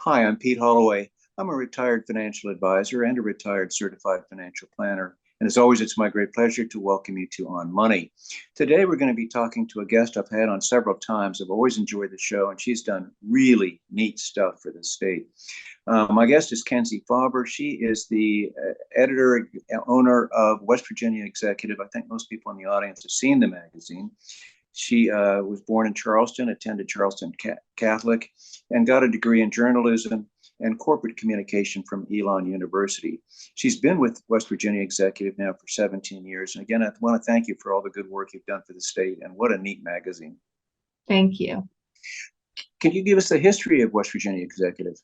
Hi, I'm Pete Holloway. I'm a retired financial advisor and a retired certified financial planner. And as always, it's my great pleasure to welcome you to On Money. Today, we're going to be talking to a guest I've had on several times. I've always enjoyed the show, and she's done really neat stuff for the state. My guest is Kensie Fauber. She is the editor, owner of West Virginia Executive. I think most people in the audience have seen the magazine. She was born in Charleston, attended Charleston Catholic, and got a degree in journalism and corporate communication from Elon University. She's been with West Virginia Executive now for 17 years. And again, I want to thank you for all the good work you've done for the state, and what a neat magazine. Thank you. Can you give us the history of West Virginia Executive?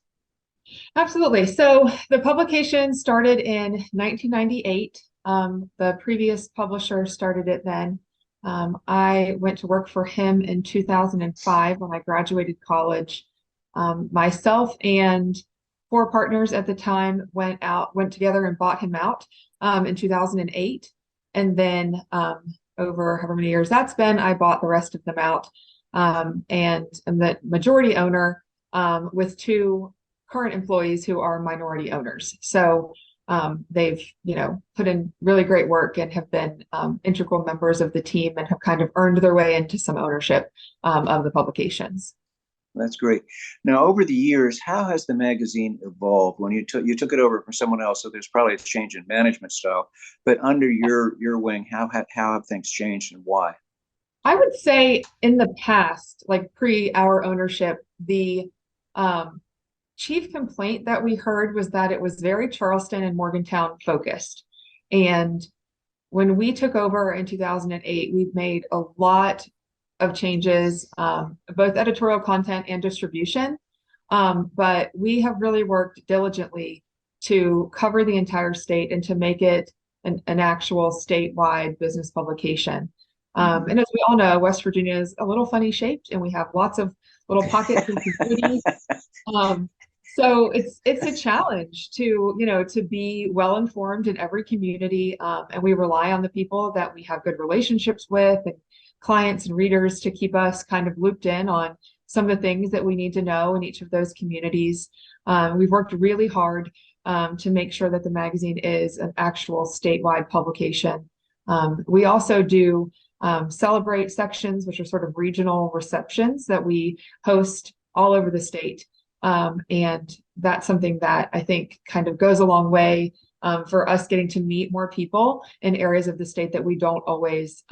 Absolutely. So the publication started in 1998. The previous publisher started it then. I went to work for him in 2005 when I graduated college. Myself and four partners at the time went together and bought him out in 2008. And then over however many years that's been, I bought the rest of them out. And I'm the majority owner with two current employees who are minority owners. So they've, put in really great work and have been integral members of the team and have kind of earned their way into some ownership of the publications. That's great. Now, over the years, how has the magazine evolved? When you took it over from someone else, so there's probably a change in management style. But under your wing, how have things changed and why? I would say in the past, like pre our ownership, the chief complaint that we heard was that it was very Charleston and Morgantown focused. And when we took over in 2008, we've made a lot of changes, both editorial content and distribution. But we have really worked diligently to cover the entire state and to make it an actual statewide business publication. And as we all know, West Virginia is a little funny shaped, and we have lots of little pockets and communities. So it's a challenge to be well informed in every community, and we rely on the people that we have good relationships with and clients and readers to keep us kind of looped in on some of the things that we need to know in each of those communities. We've worked really hard to make sure that the magazine is an actual statewide publication. We also do celebrate sections, which are sort of regional receptions that we host all over the state. And that's something that I think kind of goes a long way for us getting to meet more people in areas of the state that we don't always,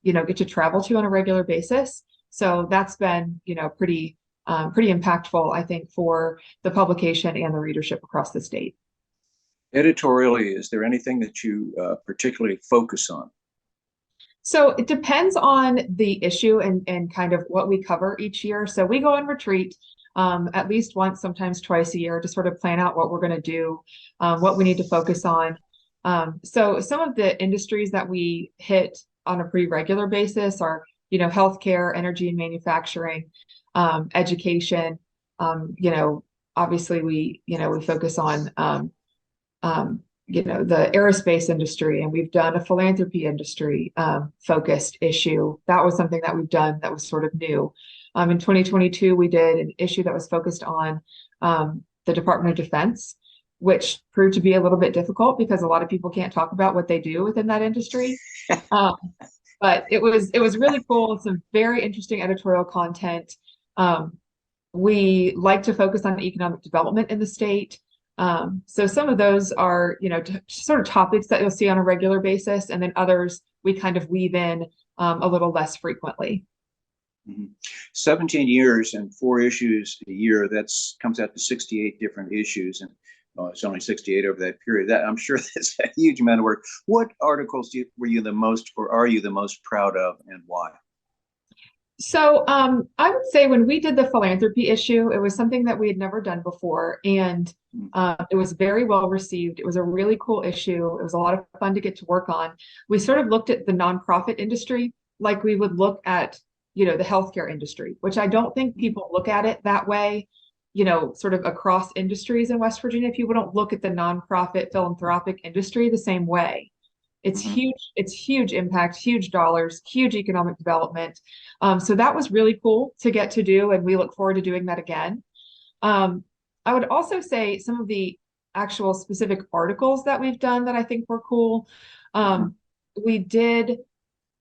get to travel to on a regular basis. So that's been, pretty impactful, I think, for the publication and the readership across the state. Editorially, is there anything that you particularly focus on? So it depends on the issue and kind of what we cover each year. So we go on retreat at least once, sometimes twice a year, to sort of plan out what we're going to do, what we need to focus on. So some of the industries that we hit on a pretty regular basis are, healthcare, energy and manufacturing, education. Obviously we focus on, the aerospace industry, and we've done a philanthropy industry focused issue. That was something that we've done that was sort of new. In 2022, we did an issue that was focused on the Department of Defense, which proved to be a little bit difficult because a lot of people can't talk about what they do within that industry. But it was really cool. Some very interesting editorial content. We like to focus on economic development in the state. So some of those are, sort of topics that you'll see on a regular basis, and then others we kind of weave in a little less frequently. 17 years and 4 issues a year, comes out to 68 different issues, and it's only 68 over that period. That, I'm sure that's a huge amount of work. What articles were you the most, or are you the most proud of, and why? So I would say when we did the philanthropy issue, it was something that we had never done before, and it was very well received. It was a really cool issue. It was a lot of fun to get to work on. We sort of looked at the nonprofit industry like we would look at the healthcare industry, which I don't think people look at it that way, sort of across industries in West Virginia. People don't look at the nonprofit philanthropic industry the same way. It's huge impact, huge dollars, huge economic development. So that was really cool to get to do, and we look forward to doing that again. I would also say some of the actual specific articles that we've done that I think were cool. Mhm. We did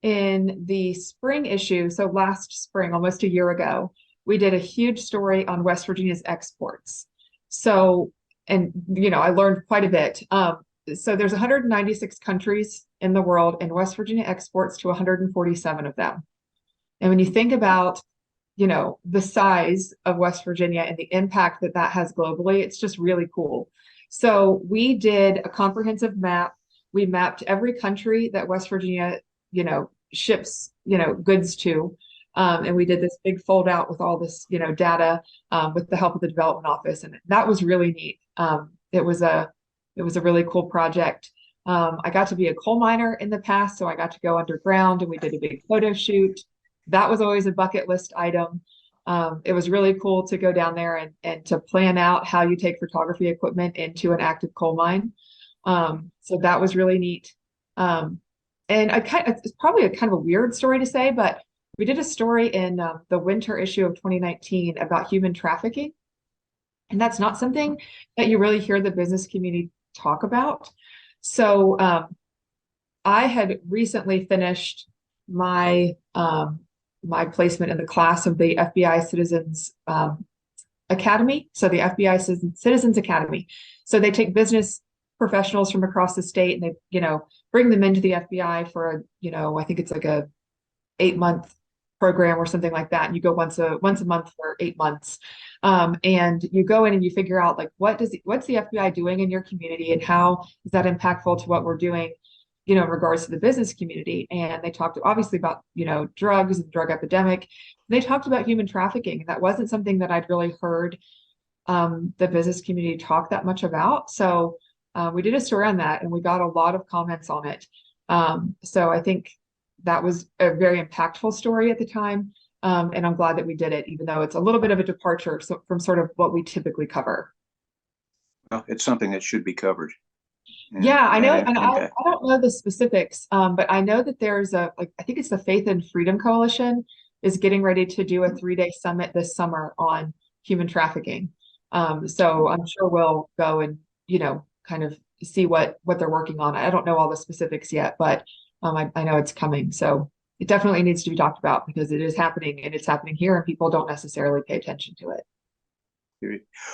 in the spring issue, so last spring, almost a year ago, we did a huge story on West Virginia's exports. So, and I learned quite a bit. So there's 196 countries in the world, and West Virginia exports to 147 of them. And when you think about, the size of West Virginia and the impact that that has globally, it's just really cool. So we did a comprehensive map. We mapped every country that West Virginia, ships, goods to. And we did this big fold out with all this, data with the help of the development office. And that was really neat. It was a really cool project. I got to be a coal miner in the past, so I got to go underground and we did a big photo shoot. That was always a bucket list item. It was really cool to go down there and to plan out how you take photography equipment into an active coal mine. So that was really neat. And it's probably a kind of a weird story to say, but we did a story in the winter issue of 2019 about human trafficking. And that's not something that you really hear the business community talk about. So I had recently finished my my placement in the class of the FBI Citizens Academy. So the FBI Citizens Academy. So they take business professionals from across the state and they, bring them into the FBI for I think it's like a 8-month program or something like that. And you go once a month for 8 months. And you go in and you figure out like what's the FBI doing in your community and how is that impactful to what we're doing, in regards to the business community. And they talked obviously about, drugs and drug epidemic. They talked about human trafficking. And that wasn't something that I'd really heard the business community talk that much about. So we did a story on that and we got a lot of comments on it. So I think that was a very impactful story at the time. And I'm glad that we did it, even though it's a little bit of a departure from sort of what we typically cover. Well, it's something that should be covered. Yeah, I know. And I Impact. don't know the specifics, but I know that there's I think it's the Faith and Freedom Coalition is getting ready to do a 3-day summit this summer on human trafficking. So I'm sure we'll go and, kind of see what they're working on. I don't know all the specifics yet, but I know it's coming. So it definitely needs to be talked about because it is happening and it's happening here and people don't necessarily pay attention to it.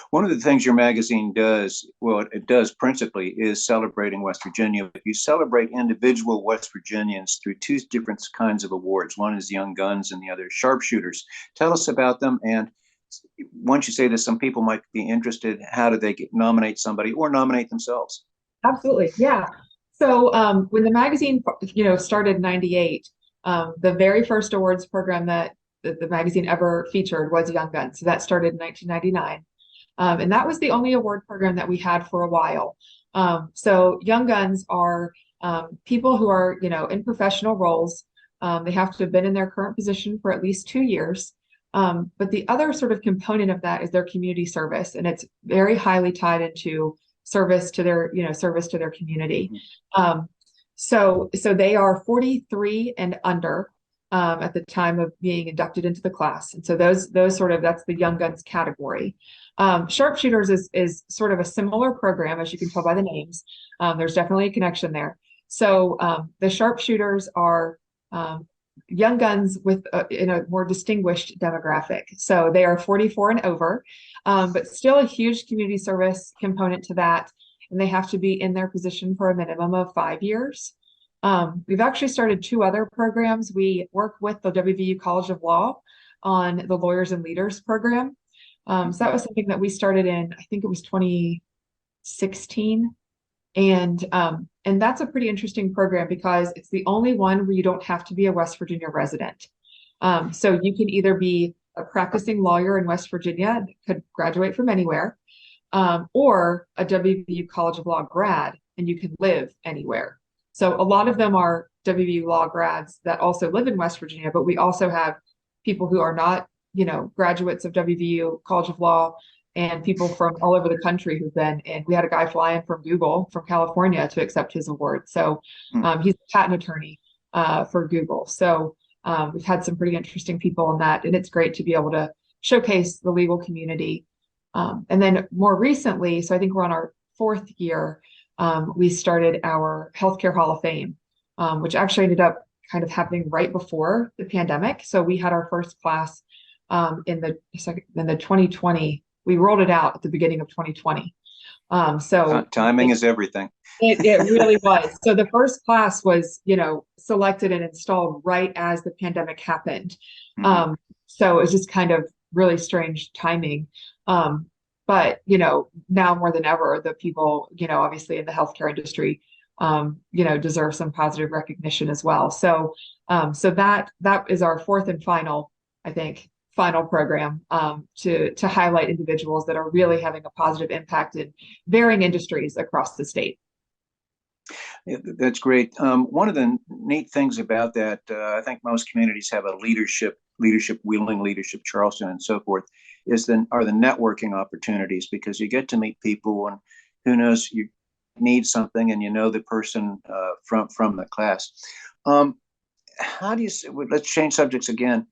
One of the things your magazine does, well, it does principally, is celebrating West Virginia. But you celebrate individual West Virginians through two different kinds of awards. One is Young Guns and the other is Sharpshooters. Tell us about them. And once you say this, some people might be interested. How do they nominate somebody or nominate themselves? Absolutely. Yeah. So when the magazine, started in 98, the very first awards program that the magazine ever featured was Young Guns. So that started in 1999. And that was the only award program that we had for a while. So Young Guns are people who are, in professional roles. They have to have been in their current position for at least 2 years. But the other sort of component of that is their community service. And it's very highly tied into service to their, service to their community. So they are 43 and under at the time of being inducted into the class. And so those that's the Young Guns category. Sharpshooters is sort of a similar program, as you can tell by the names. There's definitely a connection there. So the Sharpshooters are Young Guns with in a more distinguished demographic. So they are 44 and over, but still a huge community service component to that. And they have to be in their position for a minimum of 5 years. We've actually started 2 other programs. We work with the WVU College of Law on the Lawyers and Leaders program. So that was something that we started in, I think it was 2016. And that's a pretty interesting program because it's the only one where you don't have to be a West Virginia resident. So you can either be a practicing lawyer in West Virginia, could graduate from anywhere, or a WVU College of Law grad, and you can live anywhere. So a lot of them are WVU law grads that also live in West Virginia, but we also have people who are not, graduates of WVU College of Law and people from all over the country who've been in. We had a guy fly in from Google from California to accept his award. So he's a patent attorney for Google. So we've had some pretty interesting people in that, and it's great to be able to showcase the legal community And then more recently, so I think we're on our fourth year, we started our Healthcare Hall of Fame, which actually ended up kind of happening right before the pandemic. So we had our first class in the 2020. We rolled it out at the beginning of 2020. So timing is everything. It really was. So the first class was, selected and installed right as the pandemic happened. Mm-hmm. So it was just kind of really strange timing. But, now more than ever, the people, obviously in the healthcare industry, deserve some positive recognition as well. So that is our fourth and final, I think, final program to highlight individuals that are really having a positive impact in varying industries across the state. Yeah, that's great. One of the neat things about that, I think most communities have a Wheeling leadership, Charleston, and so forth, are the networking opportunities, because you get to meet people, and who knows, you need something, and you know the person from the class. How do you? Let's change subjects again.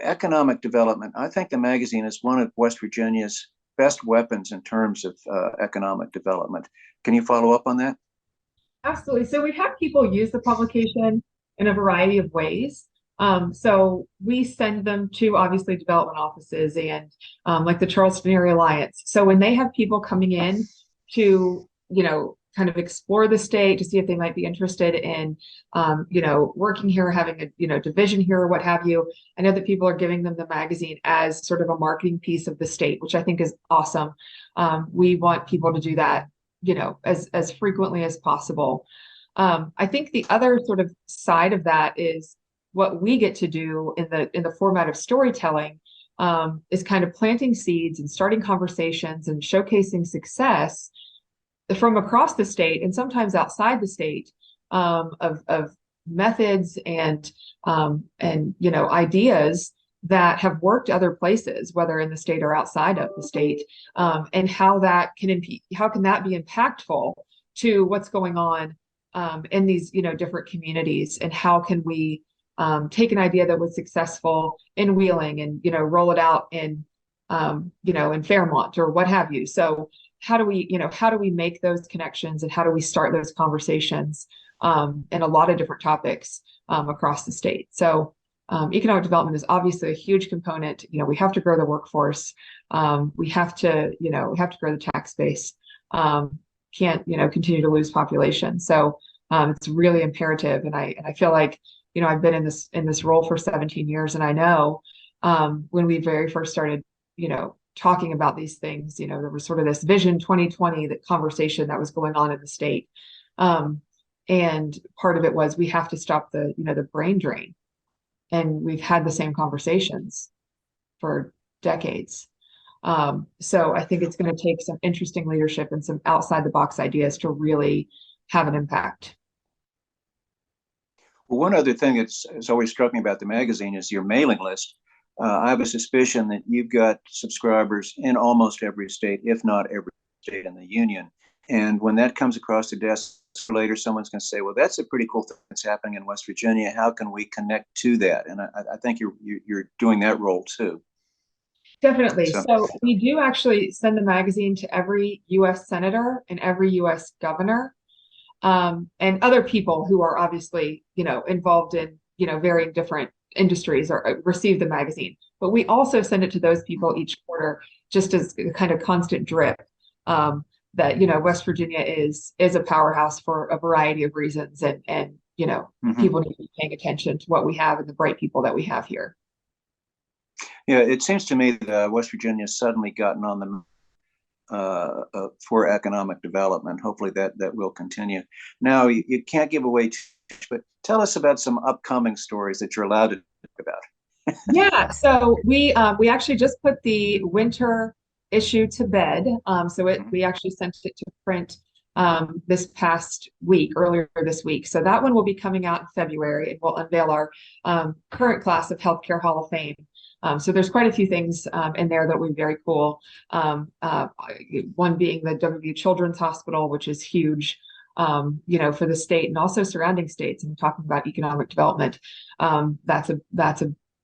Economic development. I think the magazine is one of West Virginia's best weapons in terms of economic development. Can you follow up on that? Absolutely. So we've had people use the publication in a variety of ways. So we send them to obviously development offices and like the Charleston Area Alliance. So when they have people coming in to, kind of explore the state to see if they might be interested in, working here, having a, division here or what have you. I know that people are giving them the magazine as sort of a marketing piece of the state, which I think is awesome. We want people to do that, as frequently as possible. I think the other sort of side of that is what we get to do in the format of storytelling, is kind of planting seeds and starting conversations and showcasing success from across the state and sometimes outside the state, of methods and ideas that have worked other places, whether in the state or outside of the state, and how can that be impactful to what's going on in these different communities, and how can we take an idea that was successful in Wheeling and roll it out in in Fairmont or what have you. So how do we make those connections, and how do we start those conversations in a lot of different topics across the state? So economic development is obviously a huge component. We have to grow the workforce. We have to grow the tax base. Can't continue to lose population. So it's really imperative. And I feel like I've been in this role for 17 years, and I know when we very first started talking about these things, there was sort of this Vision 2020, that conversation that was going on in the state. And part of it was we have to stop the brain drain. And we've had the same conversations for decades. So I think it's going to take some interesting leadership and some outside the box ideas to really have an impact. Well, one other thing that's always struck me about the magazine is your mailing list. I have a suspicion that you've got subscribers in almost every state, if not every state in the union. And when that comes across the desk later, someone's going to say, well, that's a pretty cool thing that's happening in West Virginia. How can we connect to that? And I think you're doing that role too. Definitely. So we do actually send the magazine to every U.S. senator and every U.S. governor, and other people who are obviously, involved in, very different industries or receive the magazine. But we also send it to those people each quarter, just as a kind of constant drip, that, West Virginia is a powerhouse for a variety of reasons. And people need to be paying attention to what we have and the bright people that we have here. Yeah, it seems to me that West Virginia has suddenly gotten on the for economic development. Hopefully that will continue. Now, you can't give away too much, but tell us about some upcoming stories that you're allowed to talk about. Yeah, so we actually just put the winter issue to bed. We actually sent it to print this past week, earlier this week. So that one will be coming out in February, and we'll unveil our current class of Healthcare Hall of Fame. So there's quite a few things in there that will be very cool. One being the W Children's Hospital, which is huge, for the state and also surrounding states. And talking about economic development, that's a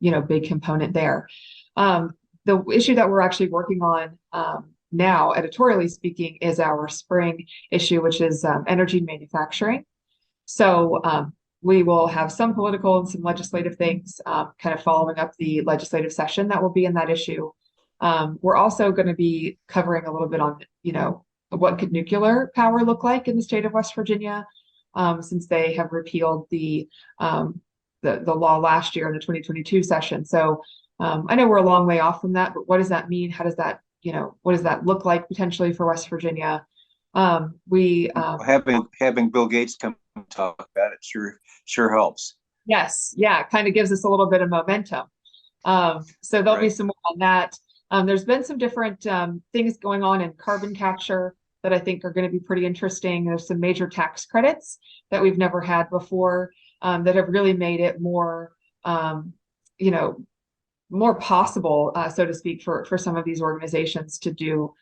big component there. the issue that we're actually working on now, editorially speaking, is our spring issue, which is energy manufacturing. So we will have some political and some legislative things kind of following up the legislative session that will be in that issue. We're also going to be covering a little bit on, what could nuclear power look like in the state of West Virginia, since they have repealed the law last year in the 2022 session. So I know we're a long way off from that, but what does that mean? How does that, what does that look like potentially for West Virginia? Having Bill Gates come talk about it sure helps. Yes, yeah, kind of gives us a little bit of momentum. So there'll be some more on that. There's been some different things going on in carbon capture that I think are going to be pretty interesting. There's some major tax credits that we've never had before that have really made it more, more possible, so to speak, for some of these organizations to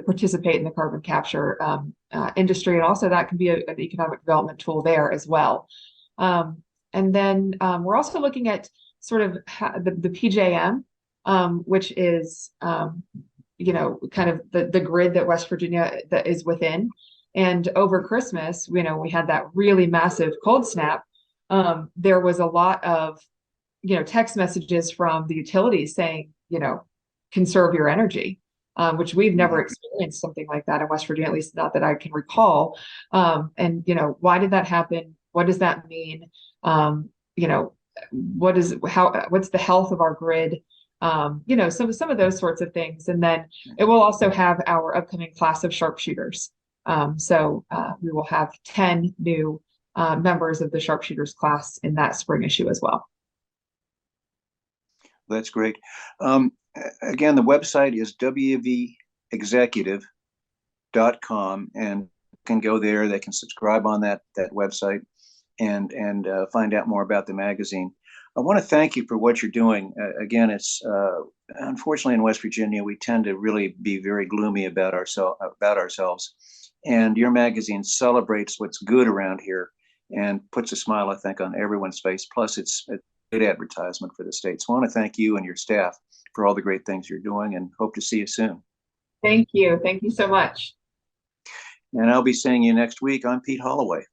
participate in the carbon capture industry. And also that can be an economic development tool there as well. And then we're also looking at sort of the PJM, which is, kind of the grid that West Virginia that is within. And over Christmas, we had that really massive cold snap. There was a lot of, text messages from the utilities saying, conserve your energy. Which we've never experienced something like that in West Virginia, at least not that I can recall. And why did that happen? What does that mean? What's the health of our grid? Some of those sorts of things. And then it will also have our upcoming class of sharpshooters. So we will have 10 new members of the sharpshooters class in that spring issue as well. That's great. Again, the website is wvexecutive.com, and can go there. They can subscribe on that website and find out more about the magazine. I want to thank you for what you're doing. Again, it's unfortunately in West Virginia, we tend to really be very gloomy about ourselves. And your magazine celebrates what's good around here and puts a smile, I think, on everyone's face. Plus, it's a good advertisement for the state. So I want to thank you and your staff for all the great things you're doing, and hope to see you soon. Thank you. Thank you so much. And I'll be seeing you next week. I'm Pete Holloway.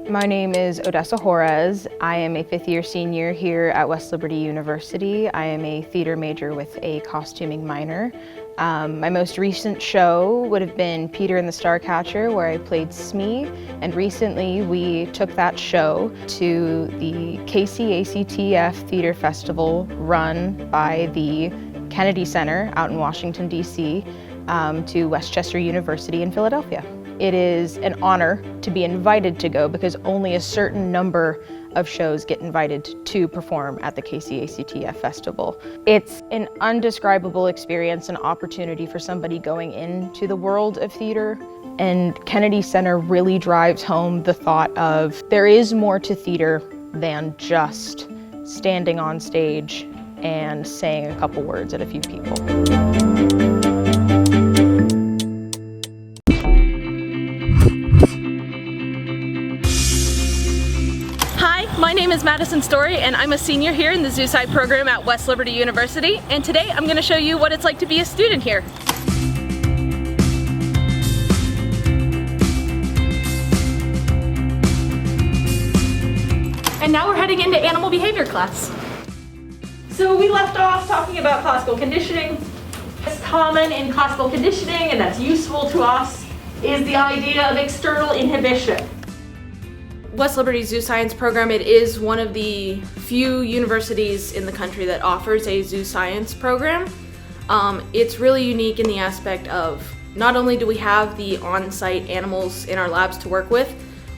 My name is Odessa Juarez. I am a fifth-year senior here at West Liberty University. I am a theater major with a costuming minor. My most recent show would have been Peter and the Starcatcher, where I played Smee, and recently we took that show to the KCACTF Theater Festival run by the Kennedy Center out in Washington, D.C. To Westchester University in Philadelphia. It is an honor to be invited to go because only a certain number of shows get invited to perform at the KCACTF Festival. It's an undescribable experience, an opportunity for somebody going into the world of theater. And Kennedy Center really drives home the thought of there is more to theater than just standing on stage and saying a couple words at a few people. My name is Madison Story, and I'm a senior here in the Zoo Sci program at West Liberty University, and today I'm going to show you what it's like to be a student here. And now we're heading into animal behavior class. So we left off talking about classical conditioning. What's common in classical conditioning, and that's useful to us, is the idea of external inhibition. West Liberty Zoo Science program, it is one of the few universities in the country that offers a zoo science program. It's really unique in the aspect of not only do we have the on-site animals in our labs to work with,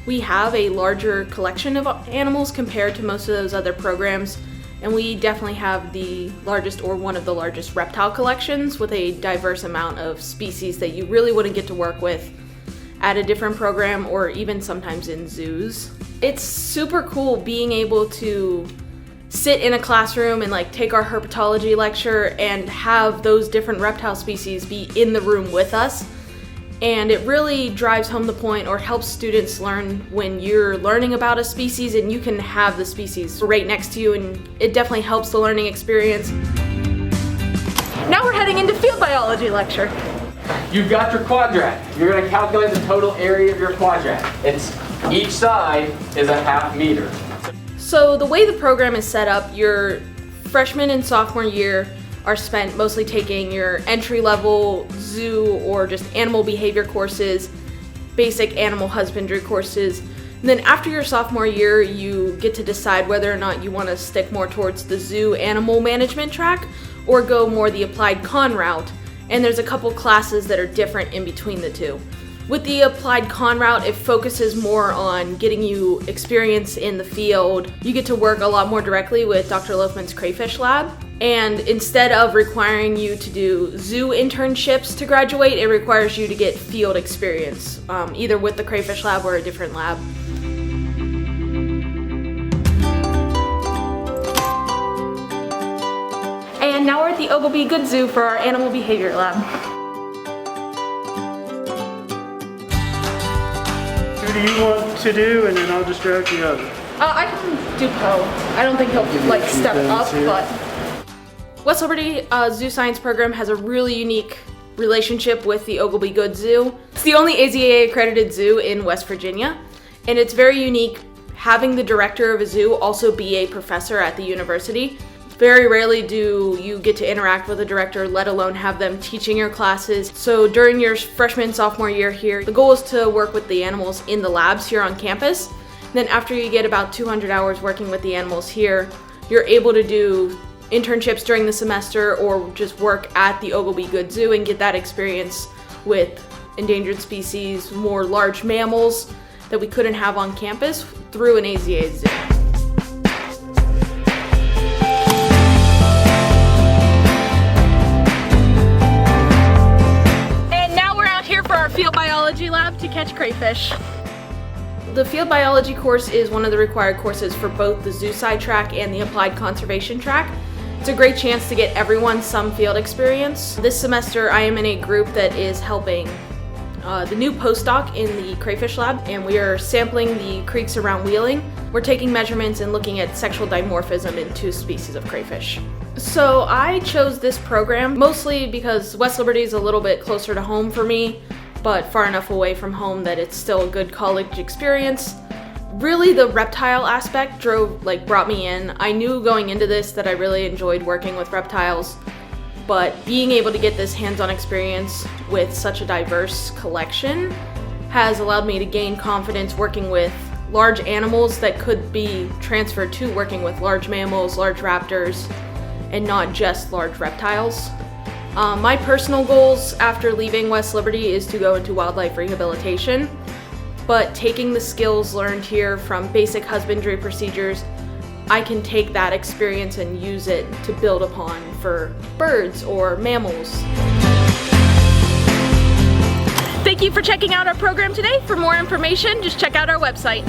we have a larger collection of animals compared to most of those other programs, and we definitely have the largest or one of the largest reptile collections with a diverse amount of species that you really wouldn't get to work with at a different program or even sometimes in zoos. It's super cool being able to sit in a classroom and take our herpetology lecture and have those different reptile species be in the room with us. And it really drives home the point, or helps students learn, when you're learning about a species and you can have the species right next to you, and it definitely helps the learning experience. Now we're heading into field biology lecture. You've got your quadrat. You're going to calculate the total area of your quadrat. Each side is a half meter. So the way the program is set up, your freshman and sophomore year are spent mostly taking your entry-level zoo or just animal behavior courses, basic animal husbandry courses. And then after your sophomore year, you get to decide whether or not you want to stick more towards the zoo animal management track or go more the applied con route. And there's a couple classes that are different in between the two. With the applied con route, it focuses more on getting you experience in the field. You get to work a lot more directly with Dr. Loafman's crayfish lab. And instead of requiring you to do zoo internships to graduate, it requires you to get field experience, either with the crayfish lab or a different lab. And now we're at the Oglebay Good Zoo for our animal behavior lab. Who do you want to do, and then I'll distract the other. I can do Poe. I don't think he'll like step up, but West Liberty Zoo Science Program has a really unique relationship with the Oglebay Good Zoo. It's the only AZA accredited zoo in West Virginia, and it's very unique having the director of a zoo also be a professor at the university. Very rarely do you get to interact with a director, let alone have them teaching your classes. So during your freshman and sophomore year here, the goal is to work with the animals in the labs here on campus. Then after you get about 200 hours working with the animals here, you're able to do internships during the semester or just work at the Oglebay Good Zoo and get that experience with endangered species, more large mammals that we couldn't have on campus through an AZA zoo. Field biology lab to catch crayfish. The field biology course is one of the required courses for both the zoo side track and the applied conservation track. It's a great chance to get everyone some field experience. This semester I am in a group that is helping the new postdoc in the crayfish lab, and we are sampling the creeks around Wheeling. We're taking measurements and looking at sexual dimorphism in 2 species of crayfish. So I chose this program mostly because West Liberty is a little bit closer to home for me, but far enough away from home that it's still a good college experience. Really, the reptile aspect brought me in. I knew going into this that I really enjoyed working with reptiles, but being able to get this hands-on experience with such a diverse collection has allowed me to gain confidence working with large animals that could be transferred to working with large mammals, large raptors, and not just large reptiles. My personal goals after leaving West Liberty is to go into wildlife rehabilitation, but taking the skills learned here from basic husbandry procedures, I can take that experience and use it to build upon for birds or mammals. Thank you for checking out our program today. For more information, just check out our website.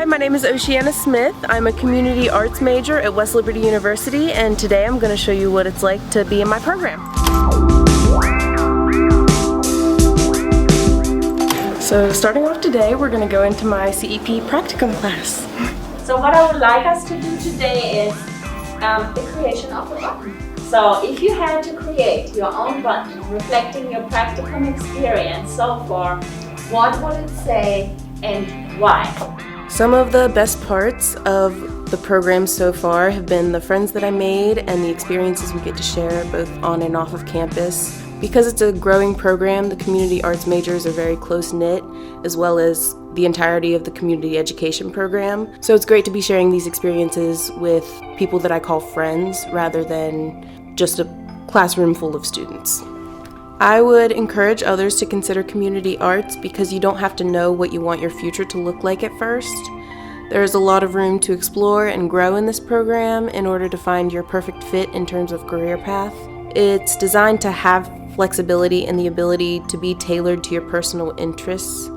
My name is Oceana Smith. I'm a community arts major at West Liberty University, and today I'm going to show you what it's like to be in my program. So starting off today, we're going to go into my CEP practicum class. So what I would like us to do today is the creation of a button. So if you had to create your own button reflecting your practicum experience so far, what would it say and why? Some of the best parts of the program so far have been the friends that I made and the experiences we get to share both on and off of campus. Because it's a growing program, the community arts majors are very close-knit, as well as the entirety of the community education program. So it's great to be sharing these experiences with people that I call friends rather than just a classroom full of students. I would encourage others to consider community arts because you don't have to know what you want your future to look like at first. There's a lot of room to explore and grow in this program in order to find your perfect fit in terms of career path. It's designed to have flexibility and the ability to be tailored to your personal interests.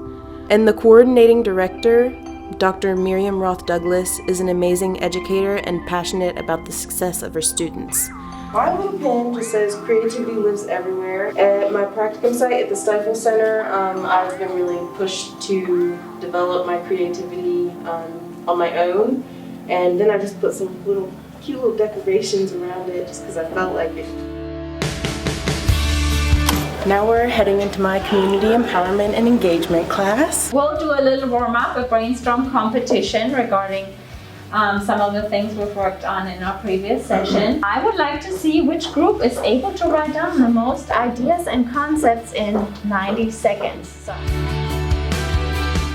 And the coordinating director, Dr. Miriam Roth Douglas, is an amazing educator and passionate about the success of her students. My little pin just says creativity lives everywhere. At my practicum site at the Stifle Center, I've been really pushed to develop my creativity on my own. And then I just put some cute little decorations around it just because I felt like it. Now we're heading into my community empowerment and engagement class. We'll do a little warm-up, a brainstorm competition regarding some of the things we've worked on in our previous session. I would like to see which group is able to write down the most ideas and concepts in 90 seconds. So.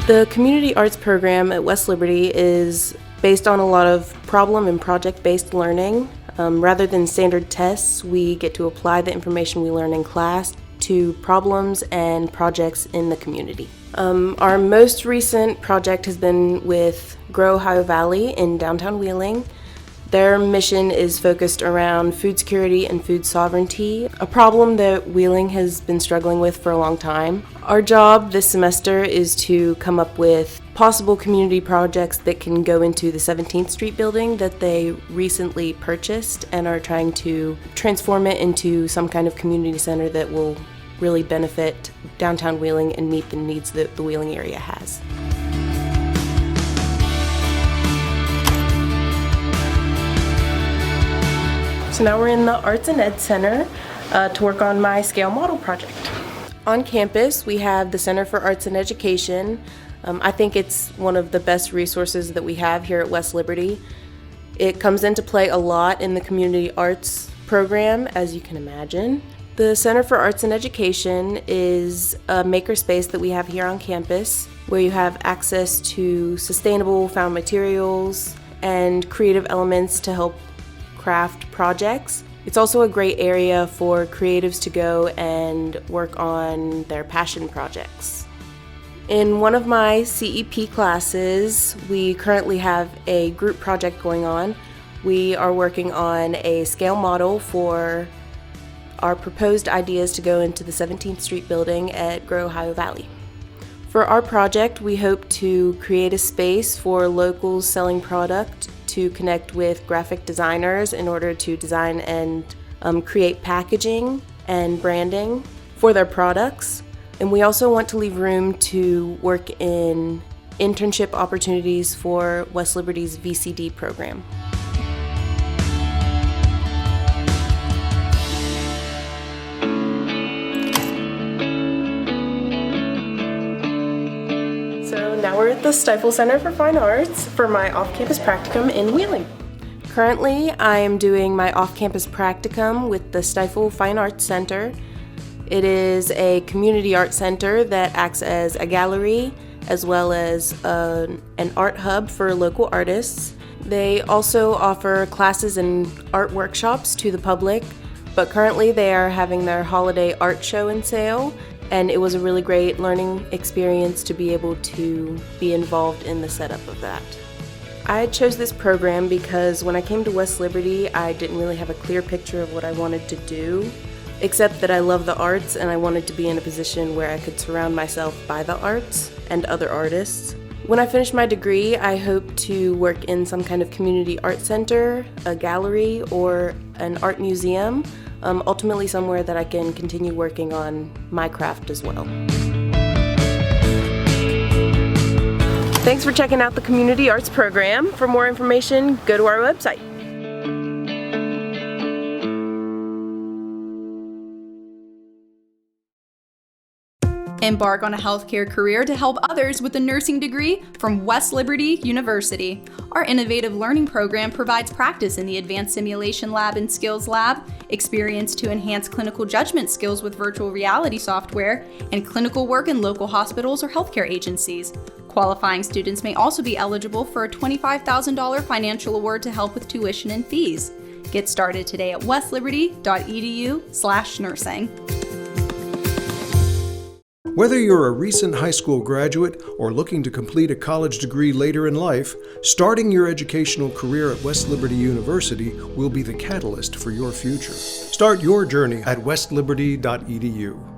The community arts program at West Liberty is based on a lot of problem and project-based learning. Rather than standard tests, we get to apply the information we learn in class to problems and projects in the community. Our most recent project has been with Grow Ohio Valley in downtown Wheeling. Their mission is focused around food security and food sovereignty, a problem that Wheeling has been struggling with for a long time. Our job this semester is to come up with possible community projects that can go into the 17th Street building that they recently purchased and are trying to transform it into some kind of community center that will really benefit downtown Wheeling and meet the needs that the Wheeling area has. So now we're in the Arts and Ed Center to work on my scale model project. On campus, we have the Center for Arts and Education. I think it's one of the best resources that we have here at West Liberty. It comes into play a lot in the community arts program, as you can imagine. The Center for Arts and Education is a makerspace that we have here on campus where you have access to sustainable found materials and creative elements to help craft projects. It's also a great area for creatives to go and work on their passion projects. In one of my CEP classes, we currently have a group project going on. We are working on a scale model for our proposed ideas to go into the 17th Street building at Grow Ohio Valley. For our project, we hope to create a space for locals selling product to connect with graphic designers in order to design and create packaging and branding for their products. And we also want to leave room to work in internship opportunities for West Liberty's VCD program. Now we're at the Stifle Center for Fine Arts for my off-campus practicum in Wheeling. Currently, I am doing my off-campus practicum with the Stifle Fine Arts Center. It is a community art center that acts as a gallery as well as an art hub for local artists. They also offer classes and art workshops to the public, but currently they are having their holiday art show and sale. And it was a really great learning experience to be able to be involved in the setup of that. I chose this program because when I came to West Liberty, I didn't really have a clear picture of what I wanted to do, except that I love the arts and I wanted to be in a position where I could surround myself by the arts and other artists. When I finish my degree, I hope to work in some kind of community art center, a gallery, or an art museum. Ultimately somewhere that I can continue working on my craft as well. Thanks for checking out the Community Arts Program. For more information, go to our website. Embark on a healthcare career to help others with a nursing degree from West Liberty University. Our innovative learning program provides practice in the Advanced Simulation Lab and Skills Lab, experience to enhance clinical judgment skills with virtual reality software, and clinical work in local hospitals or healthcare agencies. Qualifying students may also be eligible for a $25,000 financial award to help with tuition and fees. Get started today at westliberty.edu/nursing. Whether you're a recent high school graduate or looking to complete a college degree later in life, starting your educational career at West Liberty University will be the catalyst for your future. Start your journey at westliberty.edu.